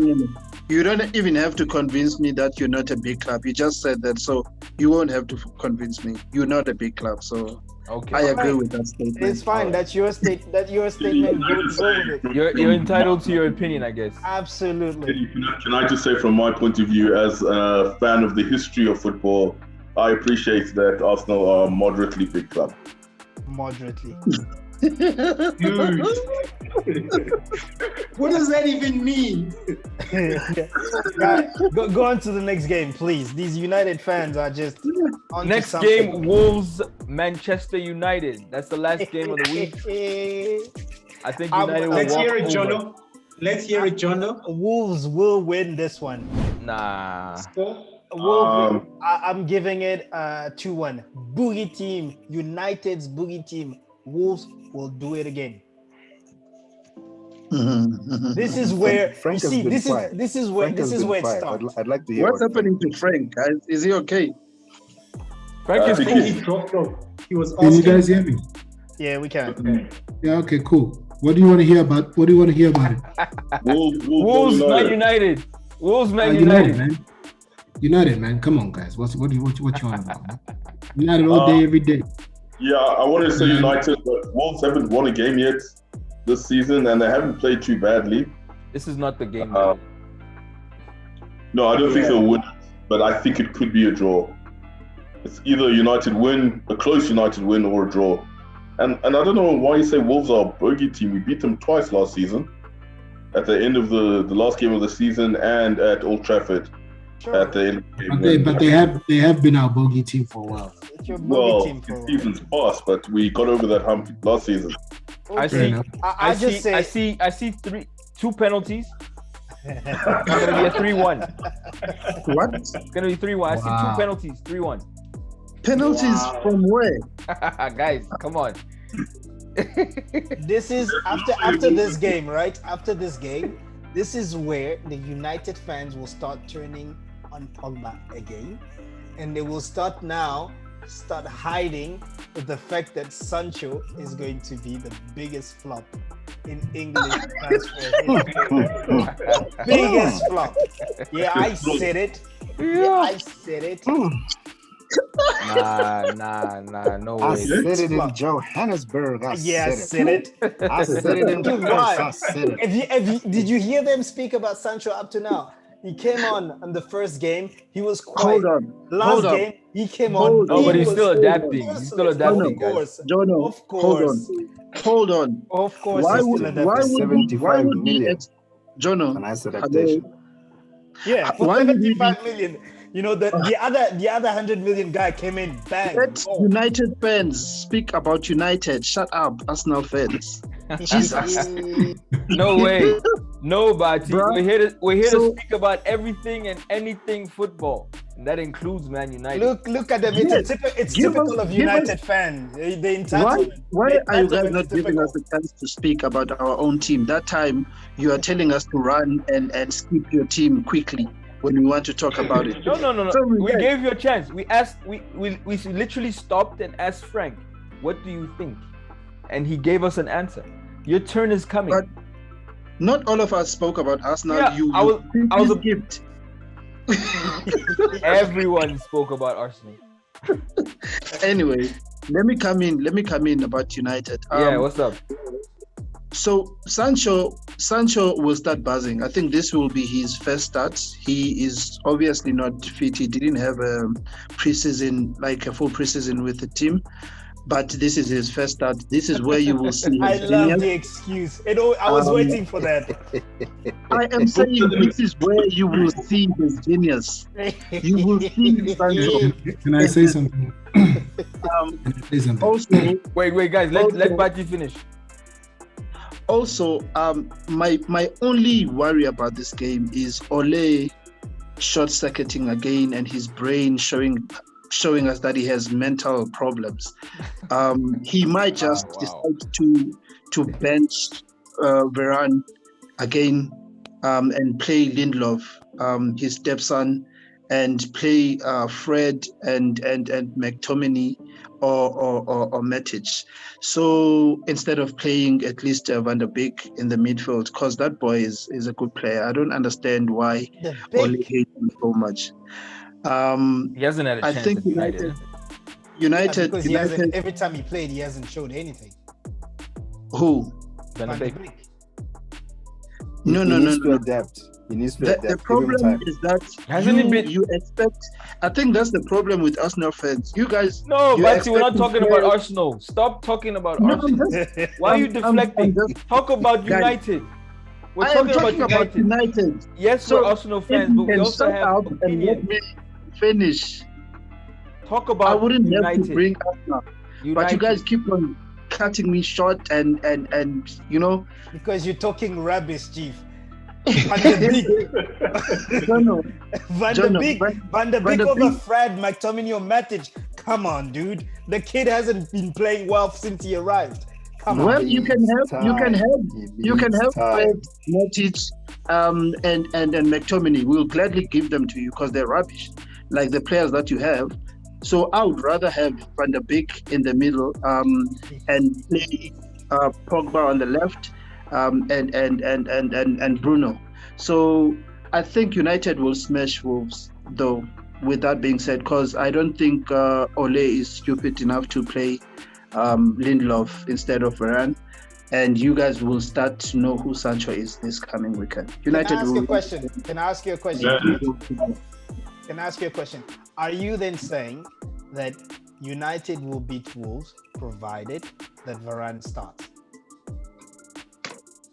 You don't even have to convince me that you're not a big club. You just said that, so you won't have to convince me. You're not a big club, so Okay. I agree with that statement. it's fine. That's your statement. Go with it. You're entitled to your opinion, I guess. Absolutely. Can I just say, from my point of view, as a fan of the history of football, I appreciate that Arsenal are a moderately big club. Moderately. Dude. What does that even mean? Guys, go on to the next game, please. These United fans are just on Next something. game, Wolves, Manchester United. That's the last game of the week. I think United will Let's walk hear it, over. Jono. Let's hear it, Jono. Wolves will win this one. Nah. I'm giving it 2-1. Boogie team, United's boogie team. Wolves will do it again. This is where Frank you has see. been quiet. This is where it quiet. starts. I'd like to hear What's happening to Frank, guys? Is he okay? Frank is I I cool. think he dropped off. He was Can you asking. guys hear me? Yeah, we can. Yeah, okay, cool. What do you want to hear about? What do you want to hear about it? Wolves, Man United. Wolves, Man United, United. man. United, man. Come on, guys. What you on about? Man? United all day, every day. Yeah, I want to say United, but Wolves haven't won a game yet this season, and they haven't played too badly. This is not the game. No, I don't think they'll win, but I think it could be a draw. It's either United win, a close United win, or a draw. And I don't know why you say Wolves are a bogey team. We beat them twice last season, at the end of the last game of the season, and at Old Trafford at the end of the game. But they have been our bogey team for a while. with your bogey team for a while. Season's past, but we got over that hump last season. Okay. I see two penalties. It's gonna be a 3-1. What? It's gonna be 3-1. I see two penalties, 3-1. Penalties from where? Guys, come on. This is after this game, right? After this game, this is where the United fans will start turning on Pogba again, and they will start hiding with the fact that Sancho is going to be the biggest flop in English transfer history. Biggest flop. Yeah, I said it. I said it. Nah, no way. I said it in Johannesburg. I said it. I said it in Paris. I said it. Did you hear them speak about Sancho up to now? He came on the first game. He was quiet. Hold on. Last game, he came on. No, but he's still adapting. He's still adapting, guys. Jono, Of course. Hold on. Of course. Why would 75 million. Jono, A nice adaptation. Yeah, for Why would we 75 million. You know, the other 100 million guy came in, bang. let boom. United fans speak about United. Shut up, Arsenal fans. Jesus. No way. Nobody. Bruh, We're here to so- speak about everything and anything football. And that includes Man United. Look at them. It's typical of United fans. The entitlement. Why are you guys Entitlement not is giving typical. us a chance to speak about our own team? That time you are telling us to run and skip your team quickly when we want to talk about it. No. So We guys- gave you a chance. We literally stopped and asked Frank, what do you think? And he gave us an answer. Your turn is coming. But not all of us spoke about Arsenal. Yeah, you I was a skipped. Everyone spoke about Arsenal. Anyway, let me come in about United. Yeah, what's up? So Sancho will start buzzing. I think this will be his first start. He is obviously not fit. He didn't have a preseason, like a full preseason with the team. But this is his first start. This is where you will see I his love genius. the excuse. I was waiting for that. I am saying this is where you will see his genius. You will see Sancho. Can I say something? Also, Wait, guys, let Bati finish. Also, my only worry about this game is Ole short-circuiting again and his brain showing us that he has mental problems. He might just decide to bench Varane again and play Lindelof, his stepson, and play Fred and McTominay or Matic. So instead of playing at least Van der Beek in the midfield, because that boy is a good player. I don't understand why Ole hates him so much. He hasn't had a chance. I think United. Every time he played, he hasn't showed anything. Who? Van der Beek. No. Adapt. He needs to adapt. The problem is that you expect. I think that's the problem with Arsenal fans. You guys. No, but we're not talking about Arsenal. Stop talking about Arsenal. Why are you deflecting? Talk about United. We're talking about United. Yes, we're Arsenal fans, but we also have opinions. Finish. Talk about I wouldn't United. have to bring Arsenal, but you guys keep on cutting me short and you know. Because you're talking rubbish, Chief. Van der Beek over Fred, McTominay or Matic. Come on, dude. The kid hasn't been playing well since he arrived. Come on. Well, you can have Fred, Matic, and McTominay. We'll gladly give them to you because they're rubbish, like the players that you have. So I would rather have Van der Beek in the middle and play Pogba on the left. And Bruno. So I think United will smash Wolves, though, with that being said, because I don't think Ole is stupid enough to play Lindelof instead of Varane. And you guys will start to know who Sancho is this coming weekend. United Can I ask you a question? Are you then saying that United will beat Wolves provided that Varane starts?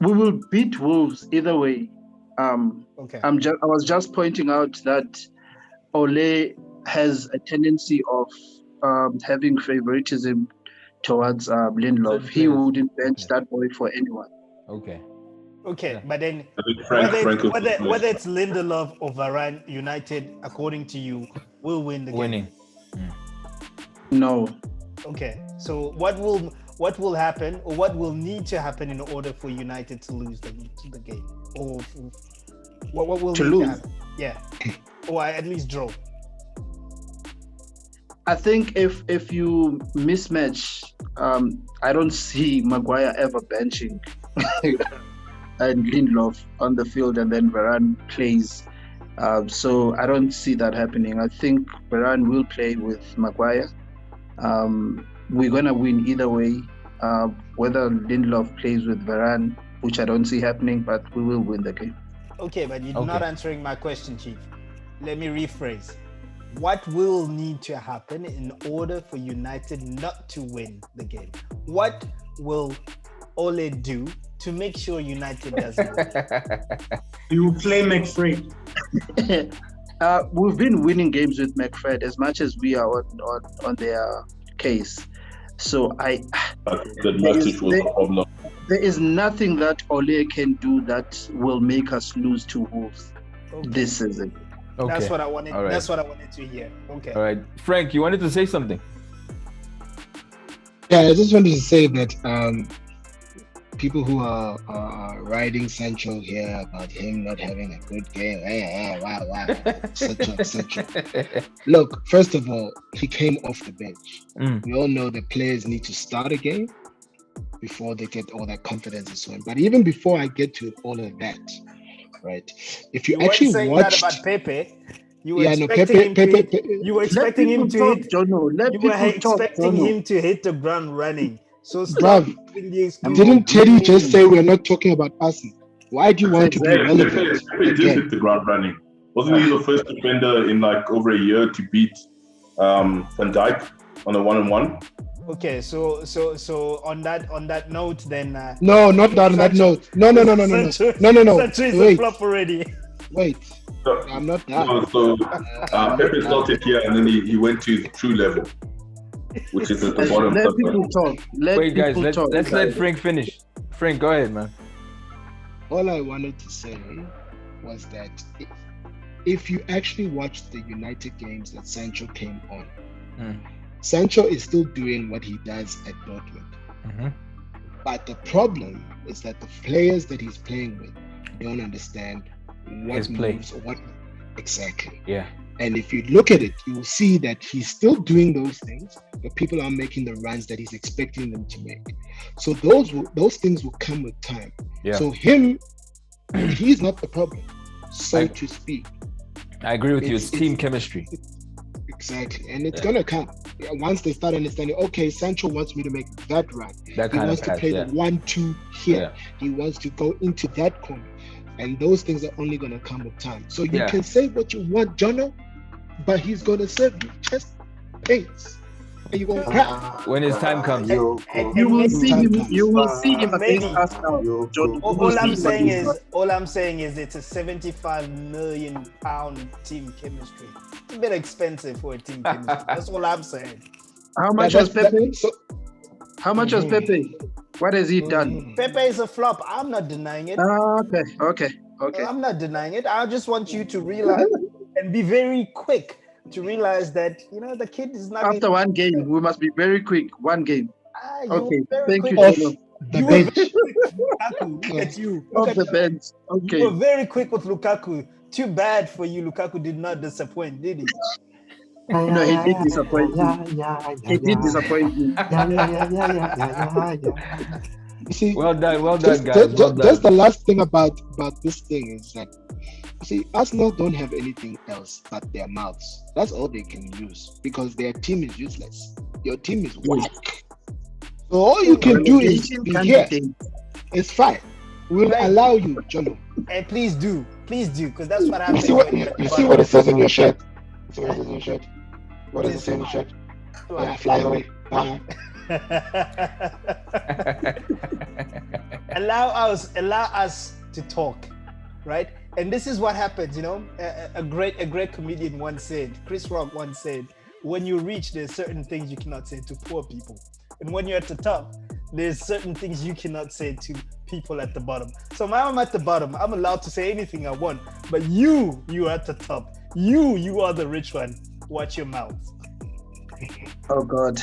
We will beat Wolves either way. Okay. I was just pointing out that Ole has a tendency of having favoritism towards Lindelof. He wouldn't bench that boy for anyone. Okay. Okay, but then Frank whether it's Lindelof or Varane, United, according to you, will win the game. Winning. No. Okay, so what will happen, or what will need to happen in order for United to lose the game, or what will to need lose? To happen? Yeah, or at least draw. I think if you mismatch, I don't see Maguire ever benching and Lindelof on the field, and then Varane plays. So I don't see that happening. I think Varane will play with Maguire. We're gonna win either way. Whether Lindelof plays with Varane, which I don't see happening, but we will win the game. Okay, but you're not answering my question, Chief. Let me rephrase. What will need to happen in order for United not to win the game? What will Ole do to make sure United doesn't win? You play McFred. We've been winning games with McFred as much as we are on their case. So there is nothing that Ole can do that will make us lose to Wolves this season. Okay. That's what I wanted. Right. That's what I wanted to hear. Okay. All right, Frank, you wanted to say something? Yeah, I just wanted to say that people who are riding Sancho here about him not having a good game, wow, etc. Look, first of all, he came off the bench. We all know that players need to start a game before they get all that confidence and so on. But even before I get to all of that, right? If you actually saying watched that about Pepe, you were yeah, expecting you were expecting him to hit. Expecting him to hit the ground running. So didn't Teddy just say we're not talking about Arsenal? Why do you want to be relevant? He did hit the ground running. Wasn't he the first defender in like over a year to beat Van Dijk on a 1-on-1? Okay, so on that note, then no, not on that note. No. Sancho is a flop already. Wait, I'm not done. So Pepe started here, and then he went to his true level, which is at the bottom. Let people talk. Wait, guys, let's let Frank finish. Frank, go ahead, man. All I wanted to say was that if you actually watch the United games that Sancho came on, Sancho is still doing what he does at Dortmund. But the problem is that the players that he's playing with don't understand what moves or what exactly. Yeah. And if you look at it, you will see that he's still doing those things, but people aren't making the runs that he's expecting them to make. So those things will come with time. Yeah. So he's not the problem, to speak. I agree with you. It's team chemistry. Exactly. And it's going to come. Once they start understanding, okay, Sancho wants me to make that run. He wants to play the 1-2 here. Yeah. He wants to go into that corner. And those things are only going to come with time. So you can say what you want, Jono, but he's going to serve you chest pains. And you're going to cry. When his time comes. You will see him against us now. All I'm saying is it's a £75 million team chemistry. It's a bit expensive for a team chemistry. That's all I'm saying. How much was Pepe? How much was Pepe? What has he done? Pepe is a flop. I'm not denying it. Okay. I'm not denying it. I just want you to realize and be very quick to realize that, the kid is not... After one game, we must be very quick. One game. Okay, thank you. The bench. Look at you. Off the bench. Okay. You were very quick with Lukaku. Too bad for you. Lukaku did not disappoint, did he? No, he did disappoint me. He did disappoint me. You see, well done, guys. Just the last thing about this thing is that, you see, Arsenal don't have anything else but their mouths. That's all they can use because their team is useless. Your team is whack. So all you can do is be here. It's fine. We'll allow you, Jono. And please do, because that's what happens. You see what it says in your shirt? What does it say in your shirt? Yeah, fly away. Allow us to talk, right? And this is what happens, a great comedian once said, Chris Rock once said, when you reach, there's certain things you cannot say to poor people. And when you're at the top, there's certain things you cannot say to people at the bottom. So now I'm at the bottom. I'm allowed to say anything I want. But you are at the top. You are the rich one. Watch your mouth. Oh, God.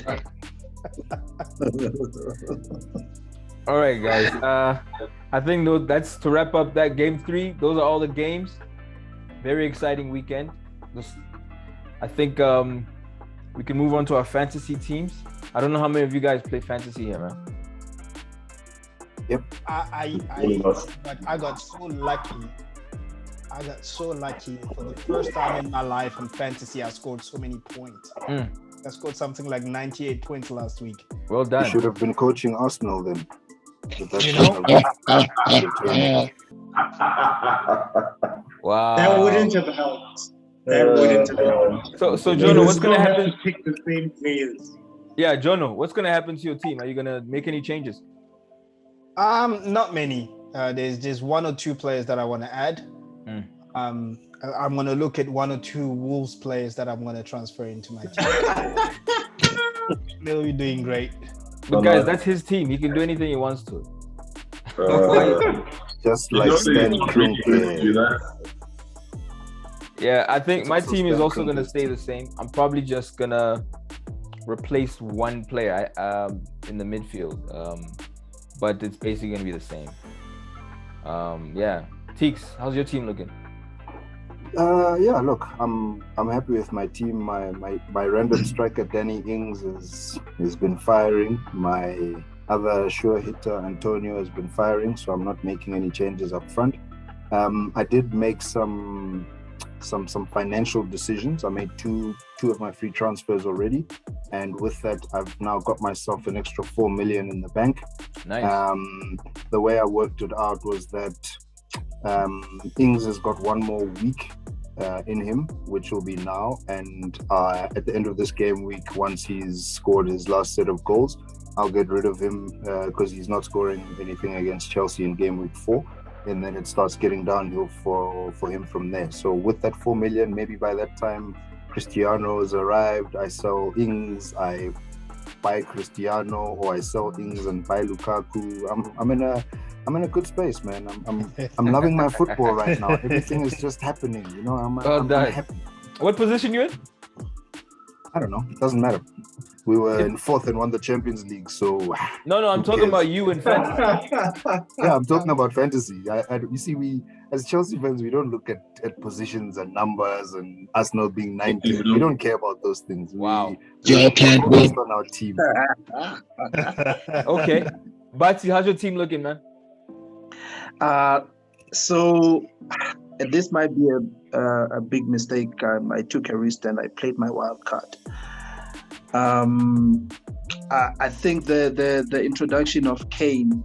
All right, guys. I think that's to wrap up that game 3. Those are all the games. Very exciting weekend. I think we can move on to our fantasy teams. I don't know how many of you guys play fantasy here, man. Yep. I got so lucky. I got so lucky. For the first time in my life in fantasy, I scored so many points. I scored something like 98 points last week. Well done. You should have been coaching Arsenal then. You know? Wow. That wouldn't have helped. So Jono, what's gonna happen? Pick the same players. Yeah, Jono, what's gonna happen to your team? Are you gonna make any changes? Not many. There's just 1 or 2 players that I want to add. I'm gonna look at 1 or 2 Wolves players that I'm gonna transfer into my team. They'll be doing great. But guys, that's his team. He can do anything he wants to. Just like Stan Kroenke. Yeah, I think my team is also gonna stay the same. I'm probably just gonna replace 1 player in the midfield, but it's basically gonna be the same. Yeah, Teeks, how's your team looking? Yeah, look, I'm happy with my team. My random striker Danny Ings has been firing. My other sure hitter Antonio has been firing, so I'm not making any changes up front. I did make some financial decisions. I made two of my free transfers already, and with that, I've now got myself an extra 4 million in the bank. Nice. The way I worked it out was that Ings has got 1 more week in him, which will be now, and at the end of this game week, once he's scored his last set of goals, I'll get rid of him because he's not scoring anything against Chelsea in game week 4. And then it starts getting downhill for him from there. So with that 4 million, maybe by that time Cristiano has arrived, I sell Ings, I buy Cristiano, or I sell Ings and buy Lukaku. I'm in a good space, man. I'm loving my football right now. Everything is just happening, you know. I'm happy. What position you in? I don't know. It doesn't matter. We were in 4th and won the Champions League, so... No, I'm talking about you in fantasy. Yeah, I'm talking about fantasy. You see, we, as Chelsea fans, we don't look at positions and numbers and Arsenal being 19. We don't care about those things. Wow. We can't win on our team. Okay. Batsy, how's your team looking, man? So this might be a big mistake. I took a risk and I played my wild card. I think the introduction of Kane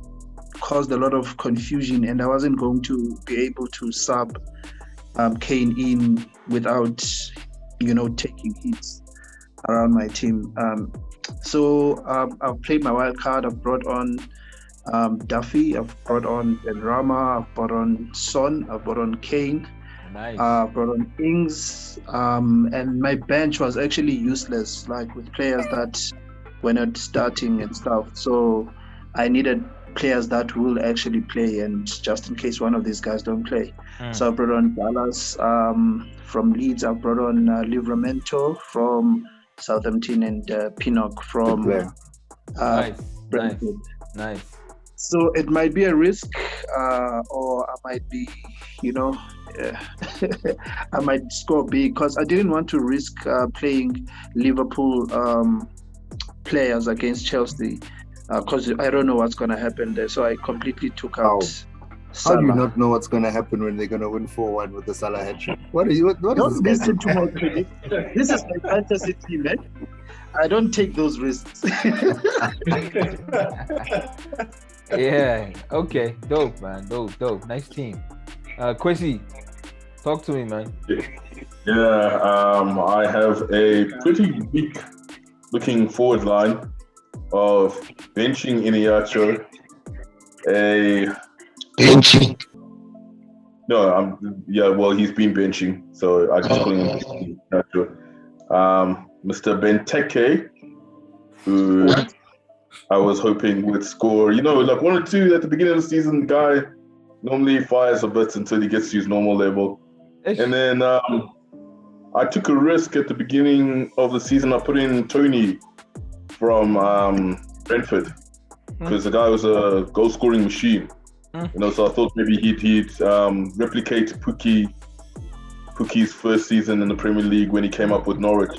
caused a lot of confusion, and I wasn't going to be able to sub Kane in without, taking hits around my team. So I've played my wild card. I've brought on Duffy, I've brought on Benrahma, I've brought on Son, I've brought on Kane. Nice. Brought on Ings, and my bench was actually useless, like with players that were not starting and stuff. So I needed players that will actually play, and just in case one of these guys don't play. So I brought on Dallas from Leeds. I brought on Livramento from Southampton, and Pinnock from Brentford. Nice. So it might be a risk, or I might be, I might score big, because I didn't want to risk playing Liverpool players against Chelsea, because I don't know what's going to happen there. So I completely took out Salah. How do you not know what's going to happen when they're going to win 4-1 with the Salah hat-trick? What Don't listen to my prediction. This is my fantasy team, man. I don't take those risks. Yeah. Okay. Dope, man. Dope. Nice team. Kwesi, talk to me, man. Yeah. I have a pretty weak looking forward line of benching Iheanacho, benching. No, well, he's been benching, so I just call him Iheanacho. Mr. Benteke, who I was hoping would score, like 1 or 2 at the beginning of the season. Guy normally fires a bit until he gets to his normal level. And then I took a risk at the beginning of the season. I put in Tony from Brentford because the guy was a goal-scoring machine. So I thought maybe he'd replicate Pookie's first season in the Premier League when he came up with Norwich,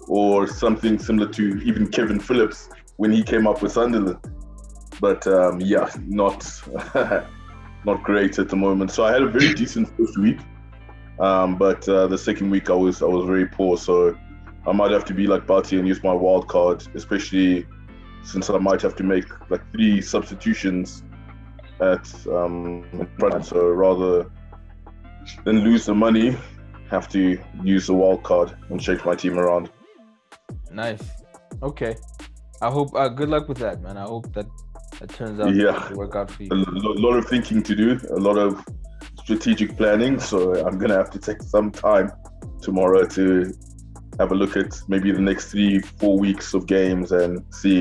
or something similar to even Kevin Phillips when he came up with Sunderland. But not great at the moment. So I had a very decent first week, but the second week I was very poor. So I might have to be like Barty and use my wild card, especially since I might have to make like 3 substitutions at in front. So rather than lose the money, have to use the wild card and shake my team around. Nice. Okay. I hope good luck with that, man. I hope that turns out to work out for you. A lot of thinking to do, a lot of strategic planning. So I'm gonna have to take some time tomorrow to have a look at maybe the next 3-4 weeks of games and see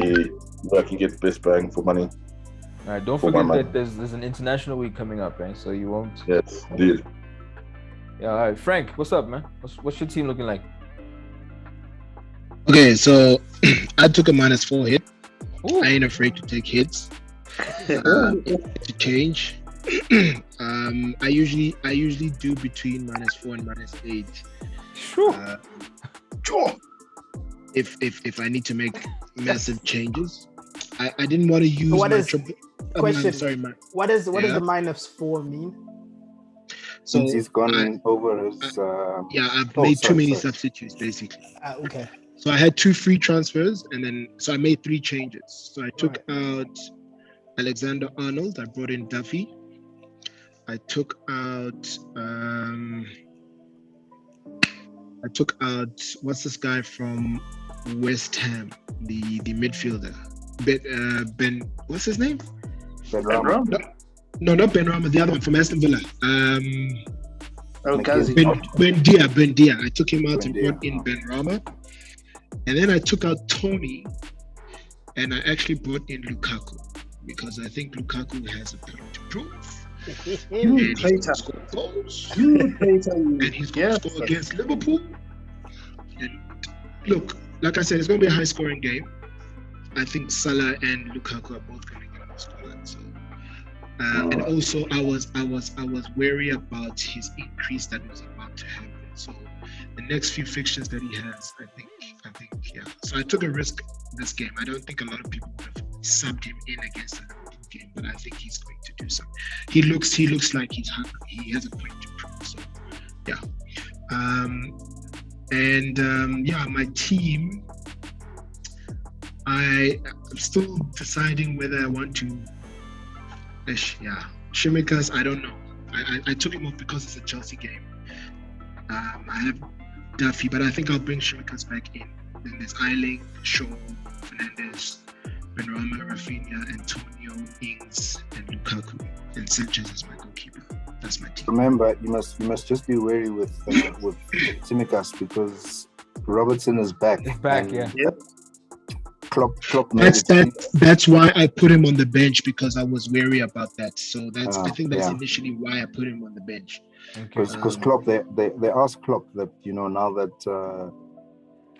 where I can get the best bang for money. All right, don't forget that there's an international week coming up, right? So you won't. Yes, indeed. Yeah, all right. Frank, what's up, man? What's your team looking like? Okay, so I took a -4 hit. Ooh. I ain't afraid to take hits. To change. I usually do between -4 and -8. Sure. Sure. If I need to make massive changes, I didn't want to use. What is question? Sorry, what does the -4 mean? So since he's gone over his. I've made too many substitutes basically. Okay. So I had 2 free transfers, and then I made 3 changes. So I took out Alexander Arnold. I brought in Duffy. I took out what's this guy from West Ham, the midfielder, Ben. What's his name? Ben Rama. No, not Ben Rama. The other one from Aston Villa. Kazi. Ben Dia. I took him out and brought in Ben Rama. And then I took out Tony, and I actually brought in Lukaku because I think Lukaku has a point to prove. And he's going to score goals. And he's going to score against Liverpool. And look, like I said, it's going to be a high-scoring game. I think Salah and Lukaku are both going to get most goals. So, and also, I was wary about his increase that was about to happen. So the next few fixtures that he has, I think, yeah. So I took a risk this game. I don't think a lot of people would have subbed him in against the Liverpool game, but I think he's going to do something. He looks like he's hungry. He has a point to prove. So yeah. My team. I'm still deciding whether I want to. Shimikas, I don't know. I took him off because it's a Chelsea game. I have Duffy, but I think I'll bring Shimikas back in. Then there's Eiling, Shaw, Fernandes, Benrahma, Rafinha, Antonio, Ings, and Lukaku, and Sanchez as my goalkeeper. That's my team. Remember, you must just be wary with Shimikas because Robertson is back. He's back, yeah. Yep. Klopp that's why I put him on the bench, because I was wary about that. So I think that's initially why I put him on the bench. Because Klopp, they asked Klopp that, now that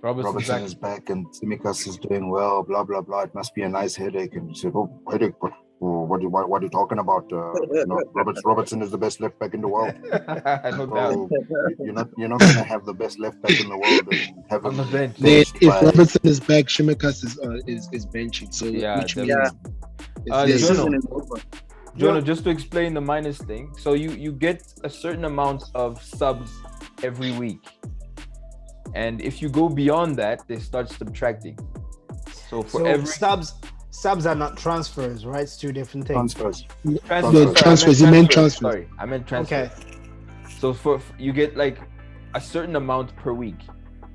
Robertson is back and Tsimikas is doing well, blah blah blah, it must be a nice headache. And he said, headache, but what are you talking about? Robertson is the best left back in the world. You're not going to have the best left back in the world and have him on the bench. If Robertson is back, Shimikas is benching. So which means Jonah, just to explain the minus thing. So you get a certain amount of subs every week, and if you go beyond that, they start subtracting. So every subs are not transfers, right? It's 2 different things. Transfers. You meant transfers. Sorry, I meant transfers. Okay. So you get like a certain amount per week,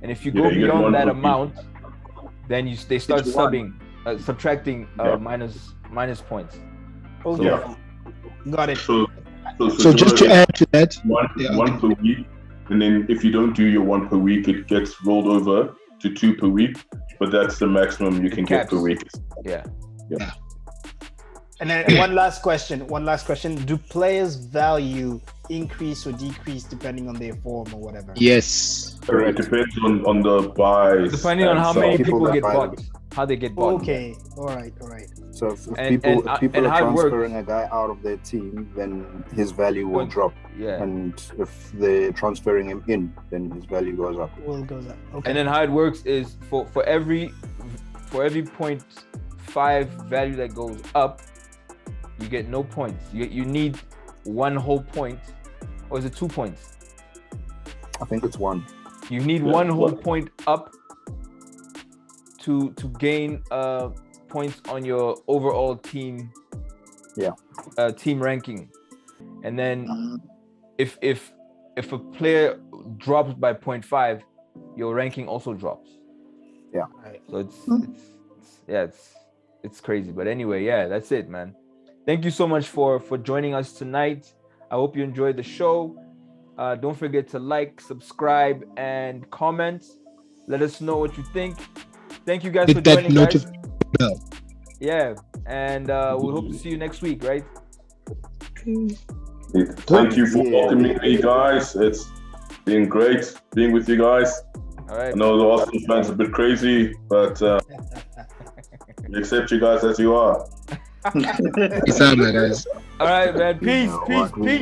and if you go beyond that amount, then they start subtracting minus points. Okay. Yeah. Got it. So just to add to that, one per week, and then if you don't do your 1 per week, it gets rolled over to 2 per week, but that's the maximum you can get per week. Yeah. And then one last question. Do players' value increase or decrease depending on their form or whatever? Yes. It depends on the buys. Depending on how many people get bought. How they get bought. Okay. All right. So if people are transferring a guy out of their team, then his value will drop. Yeah. And if they're transferring him in, then his value goes up. Okay. And then how it works is for every 0.5 value that goes up, you get no points. You need 1 whole point, or is it 2 points? I think it's 1. You need 1 whole point up to gain points on your overall team. Team ranking. And then if a player drops by 0.5, your ranking also drops. Yeah. Right. So it's crazy. But anyway, that's it, man. Thank you so much for joining us tonight. I hope you enjoyed the show. Don't forget to like, subscribe, and comment. Let us know what you think. Thank you guys for joining, guys. Yeah, and we'll hope to see you next week, right? Thank you for welcoming me, guys. It's been great being with you guys. All right. I know the Arsenal fans are a bit crazy, but we accept you guys as you are. Peace out, man, guys. All right, man. Peace. We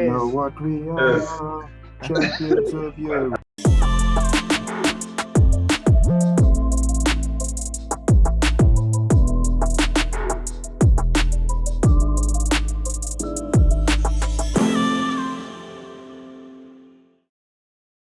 know what we are. Champions of Europe.